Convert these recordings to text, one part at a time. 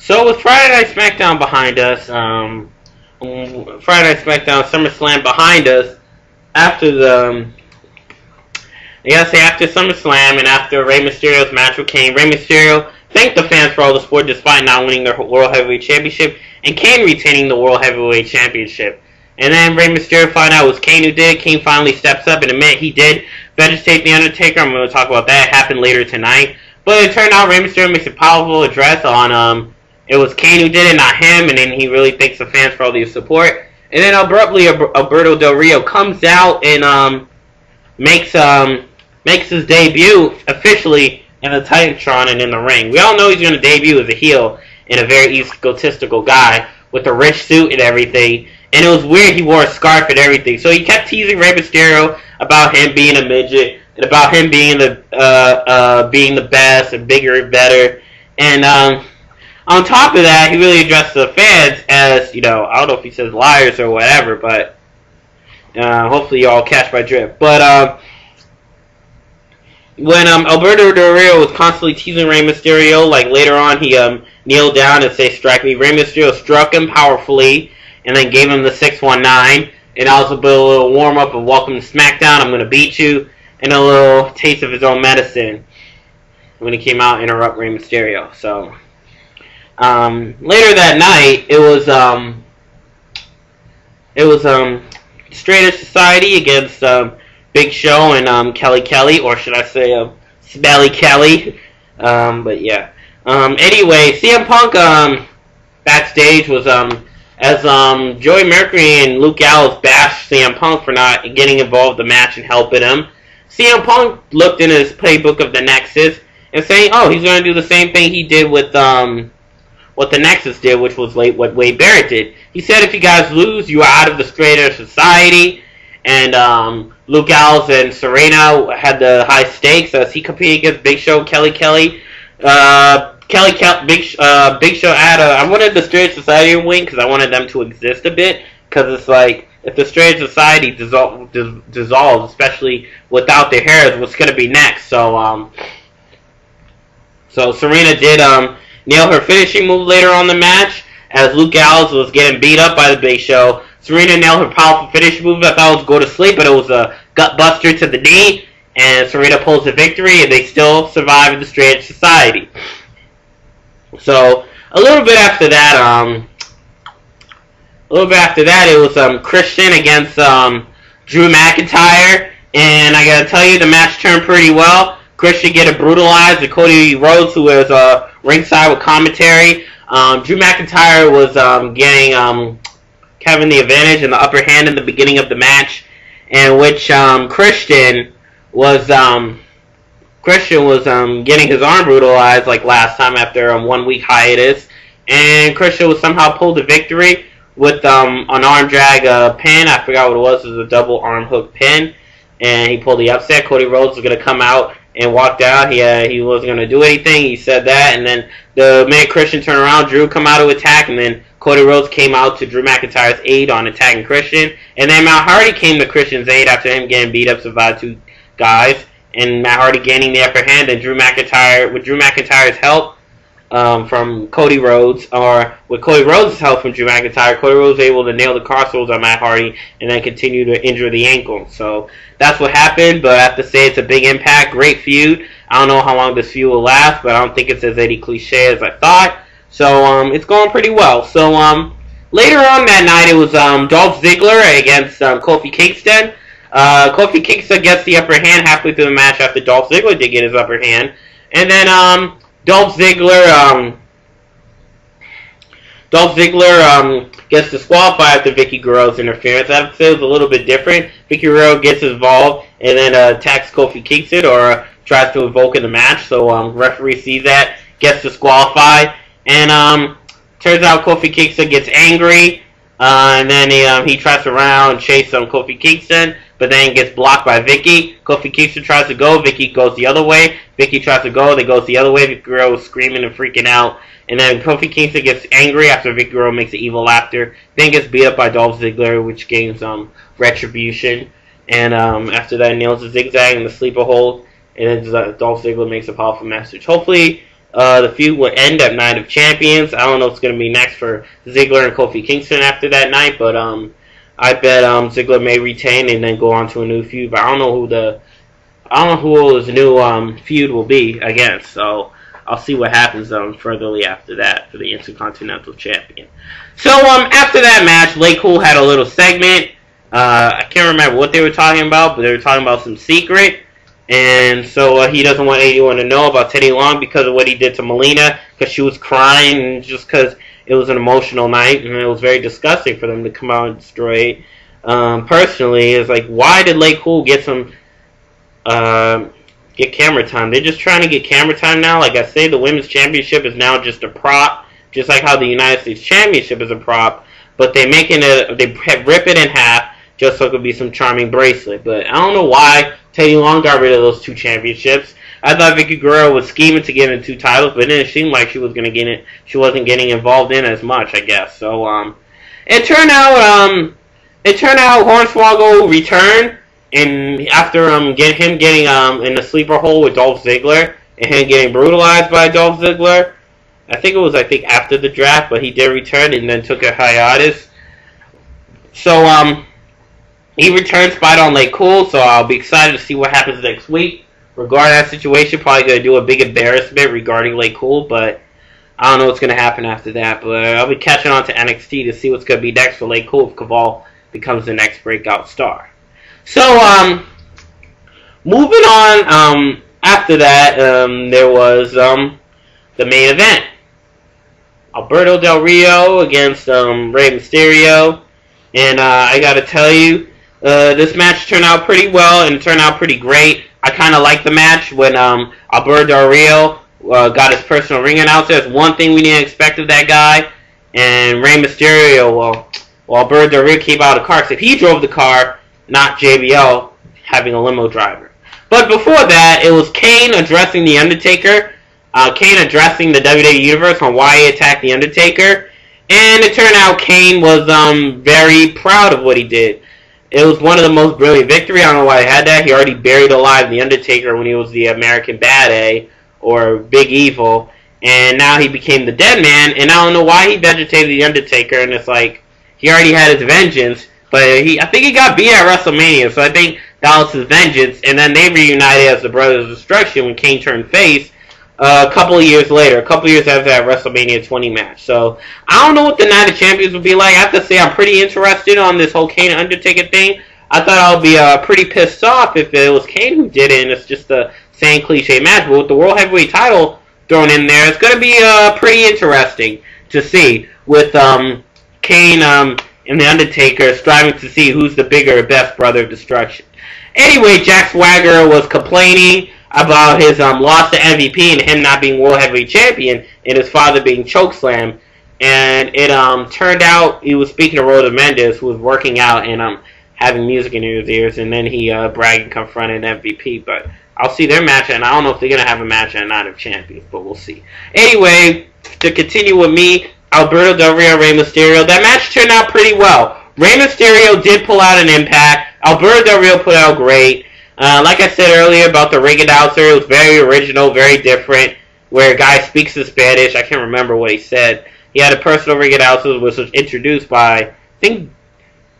So with Friday Night SmackDown behind us, Friday Night SmackDown SummerSlam behind us, after after SummerSlam and after Rey Mysterio's match with Kane, Rey Mysterio thanked the fans for all the support despite not winning the World Heavyweight Championship, and Kane retaining the World Heavyweight Championship. And then Rey Mysterio found out it was Kane who did it. Kane finally steps up and admit he did vegetate the Undertaker. I'm going to talk about that. It happened later tonight. But it turned out Rey Mysterio makes a powerful address on it was Kane who did it, not him, and then he really thanks the fans for all the support. And then abruptly, Alberto Del Rio comes out and makes his debut officially in the Titantron and in the ring. We all know he's going to debut as a heel and a very egotistical guy with a rich suit and everything. And it was weird he wore a scarf and everything. So he kept teasing Rey Mysterio about him being a midget and about him being the best and bigger and better. And on top of that, he really addressed the fans as, I don't know if he says liars or whatever, but hopefully you all catch my drift. But when Alberto Del Rio was constantly teasing Rey Mysterio, like later on he kneeled down and said, "Strike me." Rey Mysterio struck him powerfully and then gave him the 619, and also put a little warm-up of "Welcome to SmackDown, I'm going to beat you," and a little taste of his own medicine when he came out and interrupt Rey Mysterio. So later that night, it was Straight Edge Society against Big Show and Kelly, or should I say Smelly Kelly. But yeah. Anyway, CM Punk backstage was as Joey Mercury and Luke Gallows bashed CM Punk for not getting involved in the match and helping him. CM Punk looked in his playbook of the Nexus and saying, "Oh, he's going to do the same thing he did with what the Nexus did, which was what Wade Barrett did." He said, "If you guys lose, you are out of the Straight Edge Society." And Luke Gallows and Serena had the high stakes as he competed against Big Show, Kelly. Big Show had I wanted the Straight Edge Society to win because I wanted them to exist a bit, because it's like, if the Straight Edge Society dissolves, especially without their hairs, what's going to be next? So Serena did nail her finishing move later on the match as Luke Gallows was getting beat up by the Big Show. Serena nailed her powerful finishing move. I thought it was go to sleep, but it was a gut buster to the knee, and Serena pulls the victory, and they still survive in the Straight Edge Society. So a little bit after that, it was Christian against Drew McIntyre, and I gotta tell you, the match turned pretty well. Christian getting brutalized, and Cody Rhodes, who was ringside with commentary. Drew McIntyre was getting Kevin the advantage and the upper hand in the beginning of the match, in which Christian was getting his arm brutalized like last time after a 1 week hiatus, and Christian was somehow pulled the victory with an arm drag pin. I forgot what it was a double arm hook pin, and he pulled the upset. Cody Rhodes was going to come out and walked out. He wasn't going to do anything. He said that, and then the minute Christian turned around, Drew come out to attack, and then Cody Rhodes came out to Drew McIntyre's aid on attacking Christian, and then Matt Hardy came to Christian's aid after him getting beat up by 2 guys, and Matt Hardy gaining the upper hand, and Drew McIntyre's help from Cody Rhodes, or with Cody Rhodes' help from Drew McIntyre, Cody Rhodes was able to nail the crossroads on Matt Hardy and then continue to injure the ankle. So that's what happened, but I have to say it's a big impact, great feud. I don't know how long this feud will last, but I don't think it's as any cliche as I thought. So it's going pretty well. So later on that night, it was Dolph Ziggler against Kofi Kingston. Kofi Kingston gets the upper hand halfway through the match after Dolph Ziggler did get his upper hand. And then Dolph Ziggler gets disqualified after Vicky Guerrero's interference. I would say it was a little bit different. Vicky Guerrero gets involved and then attacks Kofi Kingston or tries to invoke in the match. So referee sees that, gets disqualified. And turns out Kofi Kingston gets angry, and then he tries to round and chase Kofi Kingston, but then gets blocked by Vicky. Kofi Kingston tries to go, Vicky goes the other way. Vicky tries to go, they goes the other way. Vicky Guerrero is screaming and freaking out. And then Kofi Kingston gets angry after Vicky Guerrero makes an evil laughter. Then gets beat up by Dolph Ziggler, which gains retribution. And after that, nails the zigzag and the sleeper hold. And then Dolph Ziggler makes a powerful message. Hopefully, the feud will end at Night of Champions. I don't know what's going to be next for Ziggler and Kofi Kingston after that night, but I bet Ziggler may retain and then go on to a new feud. But I don't know who his new feud will be against. So I'll see what happens furtherly after that for the Intercontinental Champion. So after that match, Late Cool had a little segment. I can't remember what they were talking about, but they were talking about some secret. And so he doesn't want anyone to know about Teddy Long because of what he did to Melina, because she was crying, and just because it was an emotional night, and it was very disgusting for them to come out and destroy it. Personally, it's like, why did Late Cool get some get camera time? They're just trying to get camera time now. Like I say, the Women's Championship is now just a prop, just like how the United States Championship is a prop, but they rip it in half just so it could be some charming bracelet. But I don't know why Teddy Long got rid of those 2 championships. I thought Vicky Guerrero was scheming to get in 2 titles, but it didn't seem like she was going to get it. She wasn't getting involved in as much, I guess. So it turned out Hornswoggle returned, and after him getting in the sleeper hole with Dolph Ziggler and him getting brutalized by Dolph Ziggler. I think it was after the draft, but he did return and then took a hiatus. So he returns fight on Late Cool, so I'll be excited to see what happens next week regarding that situation. Probably going to do a big embarrassment regarding Late Cool, but I don't know what's going to happen after that. But I'll be catching on to NXT to see what's going to be next for Late Cool if Caval becomes the next breakout star. So, moving on, after that, there was the main event. Alberto Del Rio against Rey Mysterio. And I got to tell you, this match turned out pretty well and turned out pretty great. I kind of liked the match when Alberto Del Rio got his personal ring announcer. That's one thing we didn't expect of that guy. And Rey Mysterio, well, Alberto Del Rio came out of the car. So he drove the car, not JBL having a limo driver. But before that, it was Kane addressing The Undertaker. Kane addressing the WWE Universe on why he attacked The Undertaker. And it turned out Kane was very proud of what he did. It was one of the most brilliant victories. I don't know why he had that. He already buried alive The Undertaker when he was the American Bad A, or Big Evil. And now he became the Dead Man. And I don't know why he vegetated The Undertaker. And it's like, he already had his vengeance. But I think he got beat at WrestleMania. So I think that was his vengeance. And then they reunited as the Brothers of Destruction when Kane turned face. A couple of years later, a couple of years after that WrestleMania 20 match. So, I don't know what the Night of Champions would be like. I have to say I'm pretty interested on this whole Kane Undertaker thing. I thought I would be pretty pissed off if it was Kane who did it and it's just the same cliche match. But with the World Heavyweight title thrown in there, it's going to be pretty interesting to see with Kane and the Undertaker striving to see who's the bigger, best Brother of Destruction. Anyway, Jack Swagger was complaining about his loss to MVP and him not being World Heavyweight Champion and his father being chokeslammed. And it turned out he was speaking to Rhoda Mendes, who was working out and having music in his ears, and then he bragged and confronted MVP. But I'll see their match, and I don't know if they're going to have a match at Night of Champions, but we'll see. Anyway, to continue with me, Alberto Del Rio, Rey Mysterio. That match turned out pretty well. Rey Mysterio did pull out an impact. Alberto Del Rio put out great. Like I said earlier about the ring announcer, it was very original, very different, where a guy speaks in Spanish. I can't remember what he said. He had a personal ring announcer, which was introduced by, I think,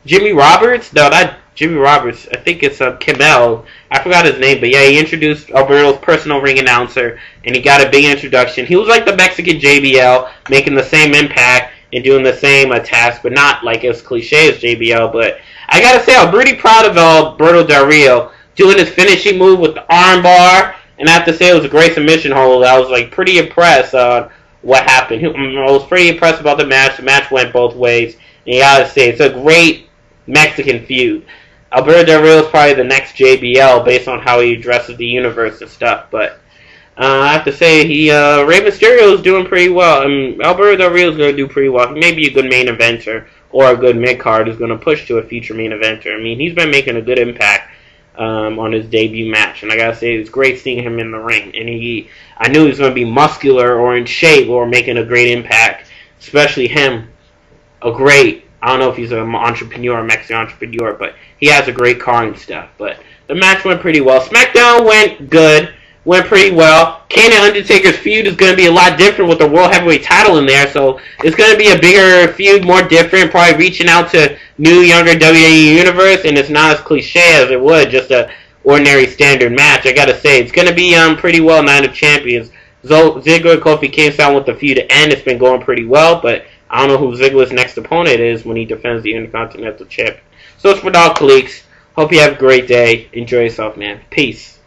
Jimmy Roberts? No, not Jimmy Roberts. I think it's Kimmel. I forgot his name, but yeah, he introduced Alberto's personal ring announcer, and he got a big introduction. He was like the Mexican JBL, making the same impact and doing the same task, but not like as cliche as JBL. But I gotta say, I'm pretty proud of Alberto Del Rio doing his finishing move with the armbar, and I have to say it was a great submission hold. I was like pretty impressed on what happened. I was pretty impressed about the match. The match went both ways, and you gotta say it's a great Mexican feud. Alberto Del Rio is probably the next JBL based on how he addresses the universe and stuff. But I have to say Rey Mysterio is doing pretty well. Alberto Del Rio is going to do pretty well. He may be a good main eventer or a good mid card who's going to push to a future main eventer. I mean, he's been making a good impact on his debut match, and I gotta say it's great seeing him in the ring. And I knew he was going to be muscular or in shape or making a great impact, especially him. I don't know if he's an entrepreneur, a Mexican entrepreneur, but he has a great car and stuff. But the match went pretty well. SmackDown went good. went pretty well. Kane and Undertaker's feud is going to be a lot different with the World Heavyweight title in there, so it's going to be a bigger feud, more different, probably reaching out to new, younger WWE Universe, and it's not as cliche as it would, just a ordinary standard match. I got to say, it's going to be pretty well Night of Champions. Ziggler and Kofi Kingston with the feud to end. It's been going pretty well, but I don't know who Ziggler's next opponent is when he defends the Intercontinental Champion. So it's for Dog Colleagues. Hope you have a great day. Enjoy yourself, man. Peace.